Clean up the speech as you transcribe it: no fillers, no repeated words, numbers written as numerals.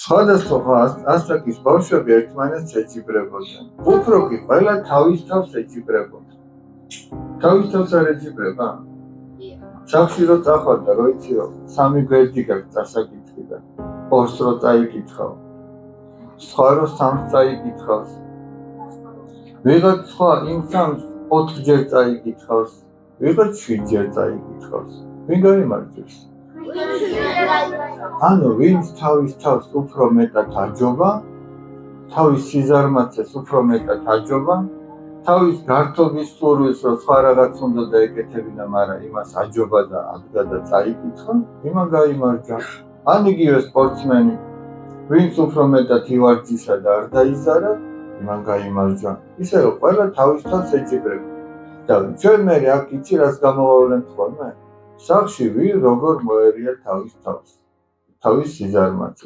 სხვადასხვა ასაკის ბავშვები ერთმანეთს ეჯიბრებოდნენ. უფრო კი ყველა თავის თავს ეჯიბრებოდა. თავის თავს არ ეჯიბრება? შახში რო წახვალ და რო იციო, 3 გვერდი გაქვს წასაკითხიდან. ორს რო წაიკითხავ. სხვა რო 3-ს წაიკითხავს. ვიღაც სხვა იმ 3-ს 4 ჯერ წაიკითხავს, ვიღაც 7 ჯერ წაიკითხავს. ვინ გაიმარჯვებს? ანუ ვინც თავის თავს უფრო მეტად აჯობა, თავის სიზარმაცეს უფრო მეტად აჯობა, თავის გართობის სურვილს რომ სხვა რაღაც უნდა და ეკეთებინა, მაგრამ იმას აჯობა და ადგა და წაიკითხა, იმან გაიმარჯვა. ან იგივე სპორტსმენი, ვინც უფრო მეტად ივარჯიშა და არ დაიზარა, იმან გაიმარჯვა. ისე რომ ყველა თავის თავს ეჯიბრება. და ჩვენ მე აქ იცი რას გამოვავლენთ ხოლმე? სახში ვინ როგორ მოერია თავის თავს, თავის სიზარმაცეს.